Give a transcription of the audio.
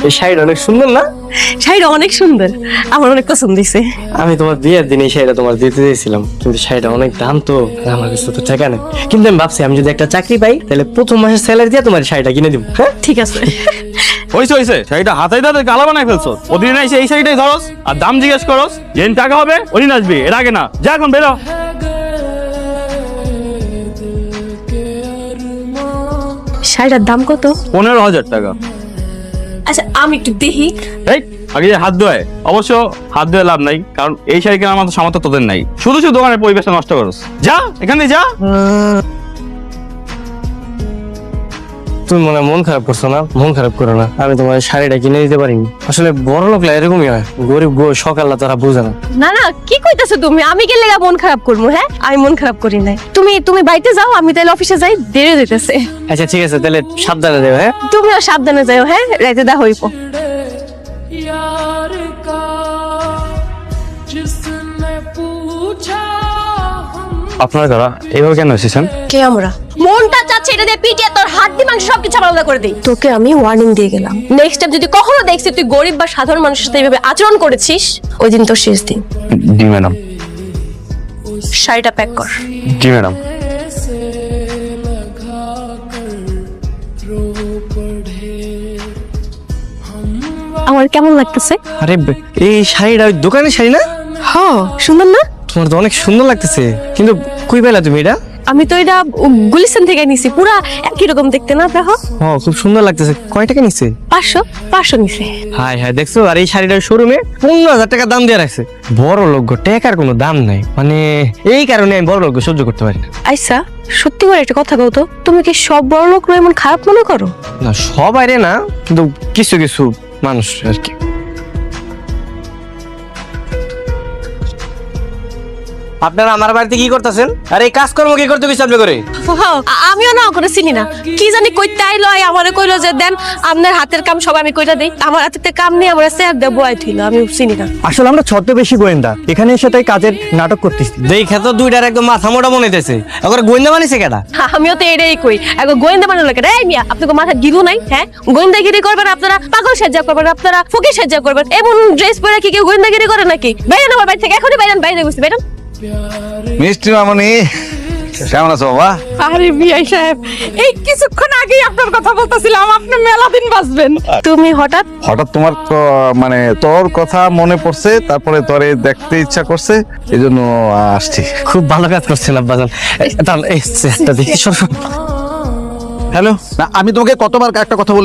এই শাড়িটা অনেক সুন্দর না? শাড়িটা অনেক সুন্দর, আমার অনেক পছন্দ হয়েছে। আমি তোমার বিয়ের দিন এই শাড়িটা তোমার দিতে চেয়েছিলাম, কিন্তু শাড়িটা অনেক দাম তো, আমার কাছে তো টাকা নেই। কিন্তু আমি ভাবছি আমি যদি একটা চাকরি পাই তাহলে প্রথম মাসের স্যালারি দিয়ে তোমার শাড়িটা কিনে দিব। হ্যাঁ ঠিক আছে। হইছে শাড়িটা হাতাই দাঁড়ে কালা বানাই ফেলছো। ওদিন এসে এই শাড়িটাই ধরস আর দাম জিজ্ঞেস করস, যেদিন টাকা হবে ওদিন আসবি, এর আগে না। যা এখন বেরো। শাড়িটার দাম কত? 15,000 টাকা। আচ্ছা আমি একটু দেখি। এই আগে যে হাত ধোয়, অবশ্য হাত ধোয় লাভ নাই, কারণ এই শাড়ি কেনার মতো সামর্থ্য তোদের নাই। শুধু শুধু দোকানের পরিবেশটা নষ্ট করস। যা এখান থেকে যা। তুমি মনে হয় মন খারাপ করছো না? মন খারাপ করো না, আমি তোমার শাড়িটা কিনে দিতে পারিনি। আসলে বড় লোকলা এরকমই হয়, গরিব সকাল তারা বোঝে না। না না, কি কইতাছো তুমি? আমি গেলে মন খারাপ করবো? হ্যাঁ, আমি মন খারাপ করি নাই। তুমি বাড়িতে যাও, আমি তাহলে অফিসে যাই, দেরি হইতেছে। আচ্ছা ঠিক আছে, তাহলে সাবধানে দেবে। হ্যাঁ তুমিও সাবধানে যাও। হ্যাঁ, রাইতে দা হইব। আপনারা যারা এইভাবে কেন এসেছেন? কে আমরা? মনটা চাচ্ছে এটা দিয়ে পিটিয়ে তোর হাড্ডি মাংস সবকিছু আলাদা করে দেই। তোকে আমি ওয়ার্নিং দিয়ে গেলাম, নেক্সট টাইম যদি কখনো দেখছিস তুই গরিব বা সাধারণ মানুষের সাথে এইভাবে আচরণ করেছিস, ওই দিন তোর শেষ দিন। জি ম্যাডাম। শাড়িটা প্যাক কর। জি ম্যাডাম। আমার কেমন লাগতেছে? আরে এই শাড়িটা ওই দোকানের শাড়ি না? হ্যাঁ, সুন্দর না? তোমার তো অনেক সুন্দর লাগতেছে, কিন্তু কই পেলা তুমি এটা? আমি তো এটা গুলিস্তান থেকে নিছি, পুরা একই রকম দেখতে না? দেখো। হ্যাঁ খুব সুন্দর লাগতেছে। কয় টাকা নিচ্ছে? 500 নিছে। হাই হাই, দেখছো? আর এই শাড়িটার শোরুমে 15,000 টাকা দাম দিয়ে রাখছে। বড় লোক টাকার কোনো দাম নাই, মানে এই কারণে আমি বড় লোক সহ্য করতে পারি না। আচ্ছা সত্যি করে একটা কথা কও তো, তুমি কি সব বড় লোকরা এমন খারাপ মনে করো? না সবাই রে না, কিন্তু কিছু কিছু মানুষ আর কি। আপনারা আমার বাড়িতে কি করতেছেন? আর এই কাজকর্ম কি করতে গেছে আপনি করে? আমিও না করে চিনি না, কি জানি কইতে আইলো, আমারে কইলো যে দেন আপনার হাতের কাম সব আমি কইরা দেই। আমার হাতে কাম নেই, আমার স্যার দেবো আইছিল, আমি চিনি না। আসলে আমরা ছদ্মবেশী গোয়েন্দা, এখানে এসে তাই কাজের নাটক করতেছি। দেখে তো দুইটার একদম মাথা মোটা মনে হইতেছে। এখন গোয়েন্দা বানিয়েছে কেডা? আমিও তো এটাই কই, একবার গোয়েন্দা বানানো লাগে। এই মিয়া, আপনাকে মাথা গিরু নাই? হ্যাঁ, গোয়েন্দাগিরি করবেন আপনারা, পাগল সাজ্জা করবেন আপনারা, ফকির সাজ্জা করবেন। এমন ড্রেস পরে কি কেউ গোয়েন্দাগিরি করে নাকি? বাইরেন আমার বাড়ি থেকে, এখনই বাইরেন, বাইরে বুঝতে বাইরেন। মিষ্টি মামনি, কেমন আছো বাবা? আরে বিআই সাহেব, এই কিছুক্ষণ আগেই আপনার কথা বলতেছিলাম, আপনি মেলা দিন বাঁচবেন। তুমি হঠাৎ হঠাৎ তোমার তো মানে তোর কথা মনে পড়ছে, তারপরে তোরে দেখতে ইচ্ছা করছে, এই জন্য আসছি। খুব ভালো কাজ করছেন আব্বাজান। এই চেহারাটা দেখি। হ্যালো, না আমি তোমাকে কতবার একটা কথা বলি।